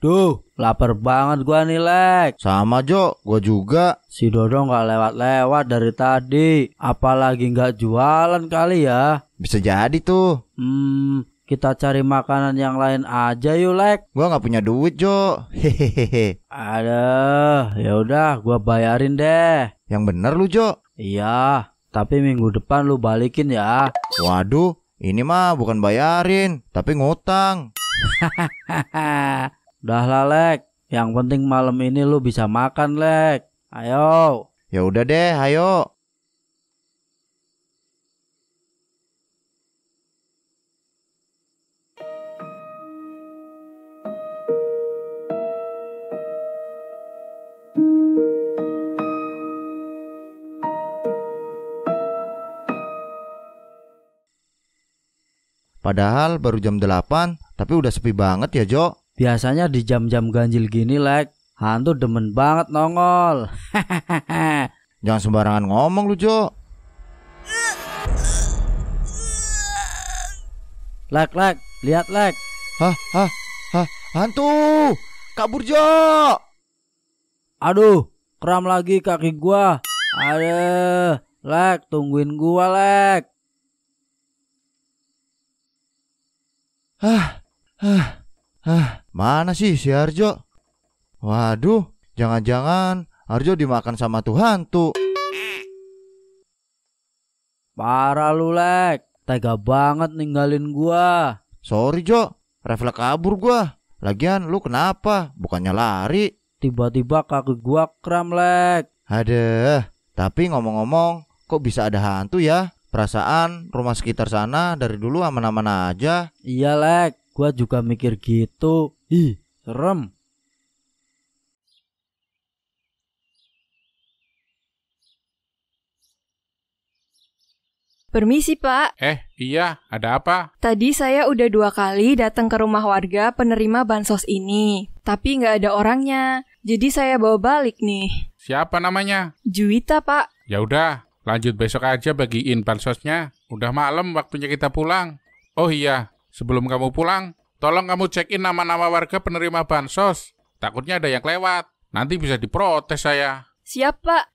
Duh, lapar banget gua nih, Lek. Sama Jo, gua juga. Si Dodo nggak lewat-lewat dari tadi. Apalagi nggak jualan kali ya. Bisa jadi tuh. Kita cari makanan yang lain aja yuk, Lek. Gua nggak punya duit Jo. Hehehe. Aduh, ya udah, gua bayarin deh. Yang bener lu Jo. Iya, tapi minggu depan lu balikin ya. Waduh, ini mah bukan bayarin, tapi ngutang. Udah lah, Lek. Yang penting malam ini lu bisa makan, Lek. Ayo. Ya udah deh, ayo. Padahal baru jam 8, tapi udah sepi banget ya Jo. Biasanya di jam-jam ganjil gini, Lek, hantu demen banget nongol. Jangan sembarangan ngomong lu Jo. Lek, lihat, Lek. Hah, hantu. Kabur Jo. Aduh, kram lagi kaki gua. Aduh, Lek, tungguin gua, Lek. Mana sih si Arjo? Waduh, jangan-jangan Arjo dimakan sama tuh hantu. Parah lu, Lek. Tega banget ninggalin gua. Sorry Jo, refleks kabur gua. Lagian lu kenapa? Bukannya lari. Tiba-tiba kaki gua kram, Lek. Aduh, tapi ngomong-ngomong, kok bisa ada hantu ya? Perasaan rumah sekitar sana dari dulu aman-aman aja. Iya, Lek. Gua juga mikir gitu. Ih, serem. Permisi, Pak. Iya, ada apa? Tadi saya udah 2 kali datang ke rumah warga penerima bansos ini, tapi nggak ada orangnya. Jadi saya bawa balik nih. Siapa namanya? Juwita, Pak. Ya udah, lanjut besok aja bagiin bansosnya. Udah malam waktunya kita pulang. Oh iya, sebelum kamu pulang, tolong kamu cek-in nama-nama warga penerima bansos. Takutnya ada yang lewat. Nanti bisa diprotes saya. Siap, Pak.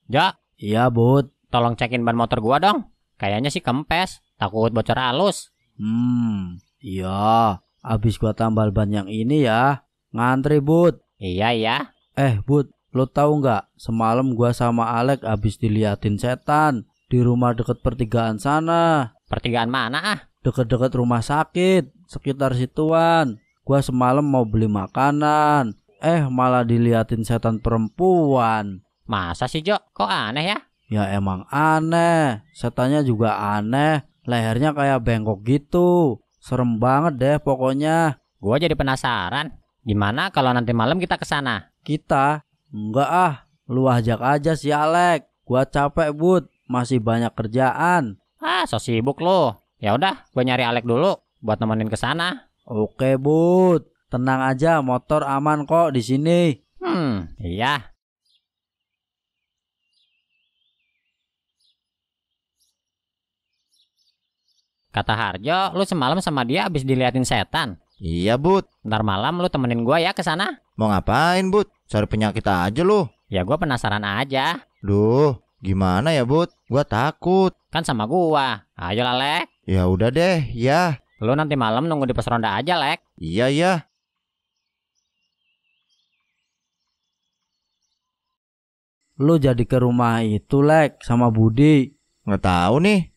Jak, Iya, Bud. tolong cekin ban motor gua dong. Kayaknya sih kempes, takut bocor halus. Iya. Abis gua tambal ban yang ini ya. Ngantri, Bud. Iya. Bud, lo tahu nggak? Semalam gua sama Alek abis diliatin setan di rumah deket pertigaan sana. Pertigaan mana ah? Deket-deket rumah sakit, sekitar situan. Gua semalam mau beli makanan. Malah diliatin setan perempuan. Masa sih, Jo? Kok aneh ya? Ya emang aneh. Setannya juga aneh. Lehernya kayak bengkok gitu. Serem banget deh pokoknya. Gua jadi penasaran. Gimana kalau nanti malam kita ke sana? Kita? Enggak ah. Lu ajak aja si Alek. Gua capek, Bud. Masih banyak kerjaan. So sibuk lu. Ya udah, gua nyari Alek dulu buat nemenin ke sana. Oke, Bud. Tenang aja, motor aman kok di sini. Iya. Kata Harjo, lu semalam sama dia abis diliatin setan. Iya Bud. Ntar malam lu temenin gua ya ke sana. Mau ngapain Bud? Cari penyakit aja lu. Ya gua penasaran aja. Duh, gimana ya Bud? Gua takut. Kan sama gua. Ayo lah, Lek. Ya udah deh, ya. Lu nanti malam nunggu di pos ronda aja, Lek. Iya. Lu jadi ke rumah itu, Lek, sama Budi. Nggak tahu nih.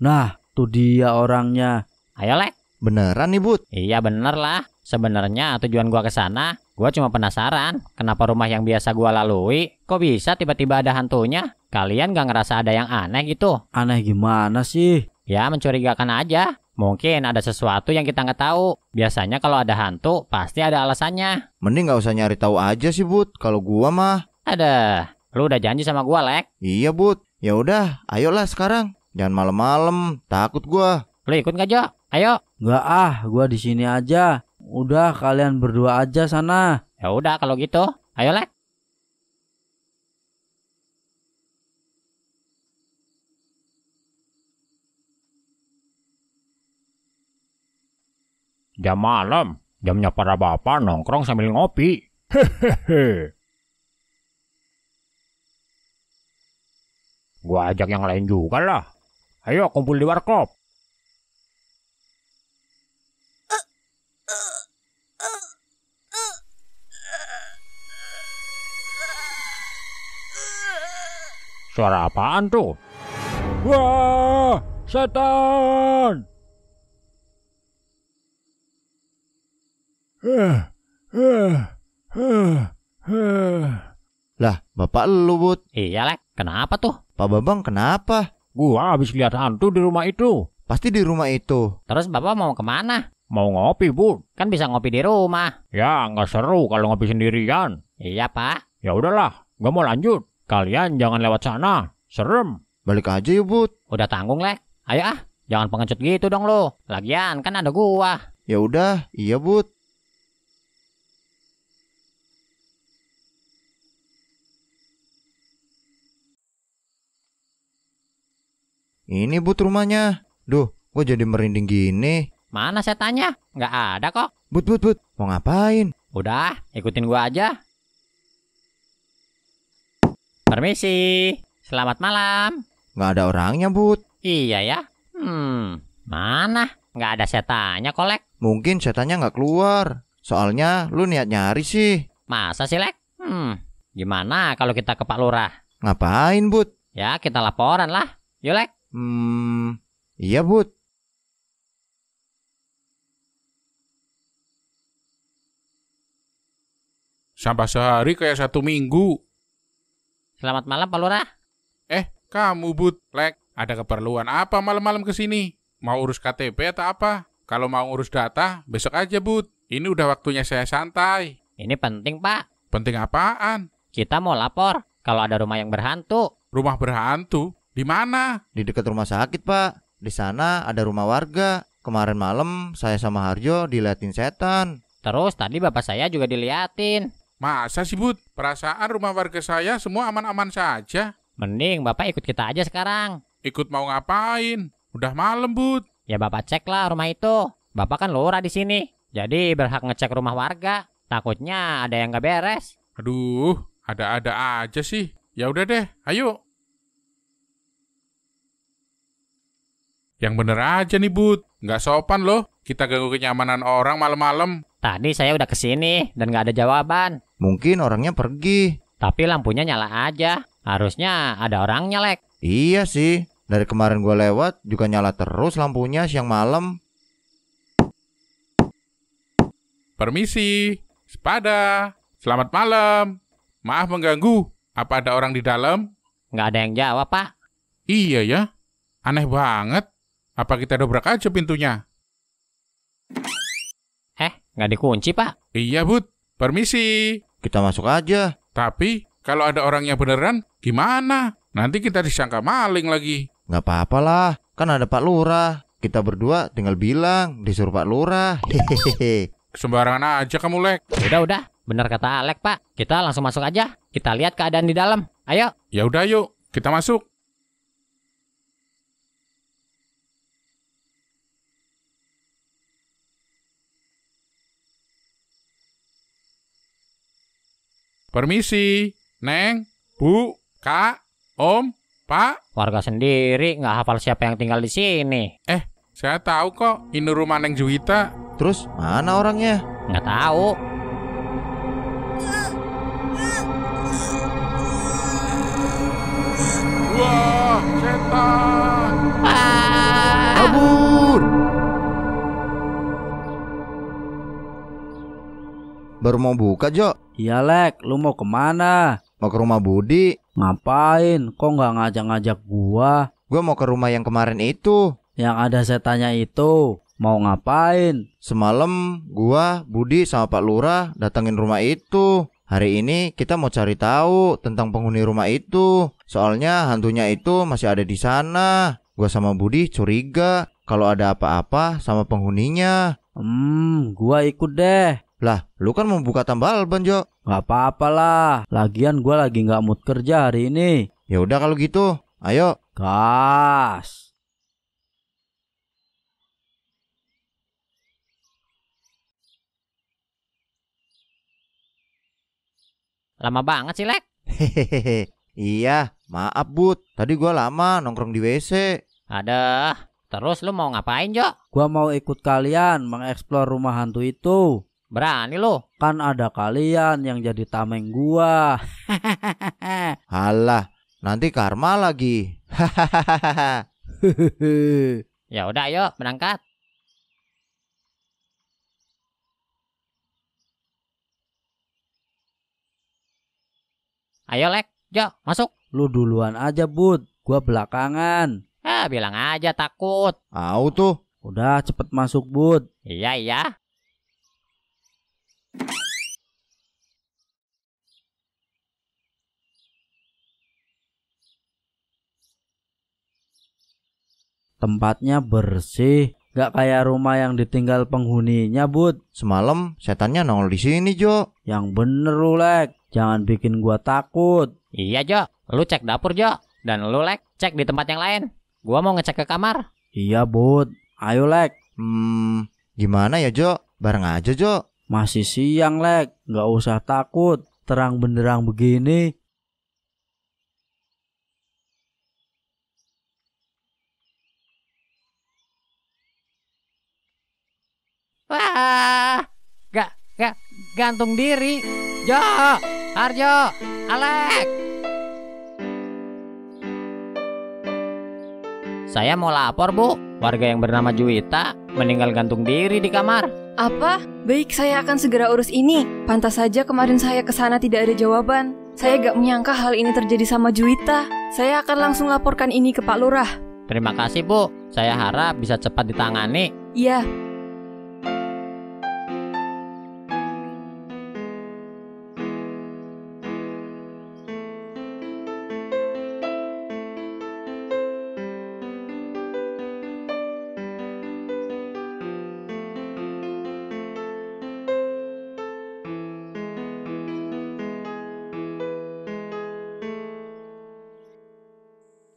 Nah, tuh dia orangnya. Ayo, Lek. Beneran nih Bud? Iya bener lah. Sebenarnya tujuan gua ke sana, gua cuma penasaran kenapa rumah yang biasa gua lalui kok bisa tiba-tiba ada hantunya. Kalian gak ngerasa ada yang aneh gitu? Aneh gimana sih? Ya mencurigakan aja. Mungkin ada sesuatu yang kita nggak tahu. Biasanya kalau ada hantu pasti ada alasannya. Mending nggak usah nyari tahu aja sih Bud. Kalau gua mah. Ada. Lu udah janji sama gua, Lek. Iya Bud. Ya udah, ayolah sekarang. Jangan malam-malam, takut gua. Lu ikut nggak, Jo? Ayo. Nggak ah, gua di sini aja. Udah kalian berdua aja sana. Ya udah kalau gitu. Ayo, Lek. Jam malam, jamnya para bapak nongkrong sambil ngopi. Hehehe. Gua ajak yang lain juga lah. Ayo kumpul di warkop. Suara apaan tuh? Wah, setan! Lah, bapak lu, Bud. Iya, Lek. Kenapa tuh? Pak Babang kenapa? Gua habis lihat hantu di rumah itu. Pasti di rumah itu. Terus bapak mau kemana? Mau ngopi, Bu. Kan bisa ngopi di rumah. Ya, nggak seru kalau ngopi sendirian. Iya, Pak. Ya udahlah, gua mau lanjut. Kalian jangan lewat sana. Serem. Balik aja yuk, Bud. Udah tanggung, Lek. Ayo ah, jangan pengecut gitu dong lo. Lagian kan ada gua. Ya udah, iya, Bud. Ini, Bud, rumahnya. Duh, gue jadi merinding gini. Mana setannya? Nggak ada kok. Bud, mau ngapain? Udah, ikutin gua aja. Permisi. Selamat malam. Nggak ada orangnya, Bud. Iya ya. Mana? Nggak ada setannya, Kolek. Mungkin setannya nggak keluar. Soalnya lu niat nyari sih. Masa sih, Lek? Gimana kalau kita ke Pak Lurah? Ngapain, Bud? Ya, kita laporan lah. Yuk, Lek. Iya, Bud. Sampai sehari kayak 1 minggu. Selamat malam, Pak Lurah. Kamu, Bud, Lek, ada keperluan apa malam-malam kesini? Mau urus KTP atau apa? Kalau mau urus data, besok aja, Bud. Ini udah waktunya saya santai. Ini penting, Pak. Penting apaan? Kita mau lapor kalau ada rumah yang berhantu. Rumah berhantu? Di mana? Di dekat rumah sakit, Pak. Di sana ada rumah warga. Kemarin malam saya sama Harjo diliatin setan. Terus tadi bapak saya juga diliatin. Masa sih, Bud? Perasaan rumah warga saya semua aman-aman saja. Mending bapak ikut kita aja sekarang. Ikut mau ngapain? Udah malam, Bud. Ya bapak cek lah rumah itu. Bapak kan lurah di sini. Jadi berhak ngecek rumah warga. Takutnya ada yang nggak beres. Aduh, ada-ada aja sih. Ya udah deh, ayo. Yang bener aja nih, Bud. Nggak sopan loh. Kita ganggu kenyamanan orang malam-malam. Tadi saya udah kesini dan nggak ada jawaban. Mungkin orangnya pergi. Tapi lampunya nyala aja. Harusnya ada orangnya, Lek. Iya sih. Dari kemarin gue lewat juga nyala terus lampunya siang malam. Permisi. Sepada. Selamat malam. Maaf mengganggu. Apa ada orang di dalam? Nggak ada yang jawab, Pak. Iya ya. Aneh banget. Apa kita dobrak aja pintunya? Nggak dikunci, Pak. Iya, Bud. Permisi. Kita masuk aja. Tapi kalau ada orangnya beneran, gimana? Nanti kita disangka maling lagi. Nggak apa-apa lah. Kan ada Pak Lurah. Kita berdua tinggal bilang disuruh Pak Lurah. Hehehe. Sembarangan aja kamu, Lek. Udah. Bener kata Alek, Pak. Kita langsung masuk aja. Kita lihat keadaan di dalam. Ayo. Ya udah yuk, kita masuk. Permisi, Neng, Bu, Kak, Om, Pak. Warga sendiri nggak hafal siapa yang tinggal di sini. Saya tahu kok, ini rumah Neng Juwita. Terus mana orangnya? Nggak tahu. Wah, setan. Kabur! Baru mau buka, Jo. Iya, Lek, lu mau kemana? Mau ke rumah Budi. Ngapain? Kok nggak ngajak-ngajak gua? Gue mau ke rumah yang kemarin itu. Yang ada setannya itu. Mau ngapain? Semalam gua, Budi sama Pak Lurah datengin rumah itu. Hari ini kita mau cari tahu tentang penghuni rumah itu. Soalnya hantunya itu masih ada di sana. Gua sama Budi curiga kalau ada apa-apa sama penghuninya. Gua ikut deh. Lah, lu kan mau buka tambal ban, Jo. Gak apa-apa lah. Lagian gua lagi nggak mood kerja hari ini. Ya udah kalau gitu, ayo. Gas. Lama banget sih, Lek. Hehehe. Iya, maaf Bud. Tadi gua lama nongkrong di WC. Aduh, terus lu mau ngapain, Jo? Gua mau ikut kalian mengeksplor rumah hantu itu. Berani lu? Kan ada kalian yang jadi tameng gua. Halah, nanti karma lagi. Hahaha. Ya udah, ayo berangkat. Ayo, Lek. Jo, masuk. Lu duluan aja, Bud. Gua belakangan. Bilang aja takut. Au tuh. Udah cepet masuk, Bud. Iya, iya. Tempatnya bersih. Gak kayak rumah yang ditinggal penghuninya, Bud. Semalam setannya nongol di sini, Jo. Yang bener lu, Lek. Jangan bikin gua takut. Iya, Jo. Lu cek dapur, Jo. Dan lu, Lek, cek di tempat yang lain. Gua mau ngecek ke kamar. Iya, Bud. Ayo, Lek. Gimana ya, Jo? Bareng aja, Jo. Masih siang, Lek. Gak usah takut. Terang benderang begini. Wah, gak gantung diri. Jo, Harjo, Alek. Saya mau lapor, Bu. Warga yang bernama Juwita meninggal gantung diri di kamar. Apa? Baik, saya akan segera urus ini. Pantas saja kemarin saya ke sana tidak ada jawaban. Saya gak menyangka hal ini terjadi sama Juwita. Saya akan langsung laporkan ini ke Pak Lurah. Terima kasih, Bu. Saya harap bisa cepat ditangani. Iya.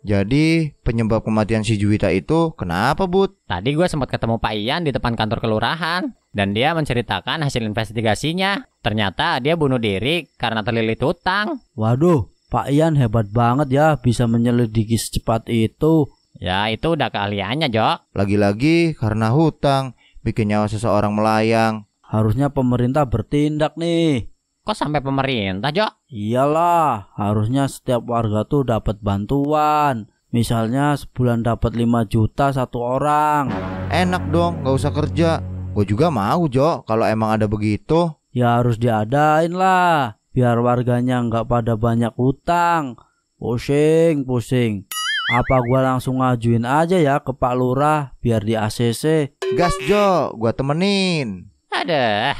Jadi penyebab kematian si Juwita itu kenapa, Bud? Tadi gue sempat ketemu Pak Ian di depan kantor kelurahan. Dan dia menceritakan hasil investigasinya. Ternyata dia bunuh diri karena terlilit hutang. Waduh, Pak Ian hebat banget ya bisa menyelidiki secepat itu. Ya itu udah keahliannya, Jo. Lagi-lagi karena hutang bikin nyawa seseorang melayang. Harusnya pemerintah bertindak nih. Kok sampai pemerintah, Jo? Iyalah, harusnya setiap warga tuh dapat bantuan. Misalnya sebulan dapat 5 juta satu orang. Enak dong, gak usah kerja. Gue juga mau, Jo, kalau emang ada begitu. Ya harus diadain lah, biar warganya nggak pada banyak utang. Pusing. Apa gua langsung ngajuin aja ya ke Pak Lurah biar di ACC. Gas, Jo, gue temenin. Aduh.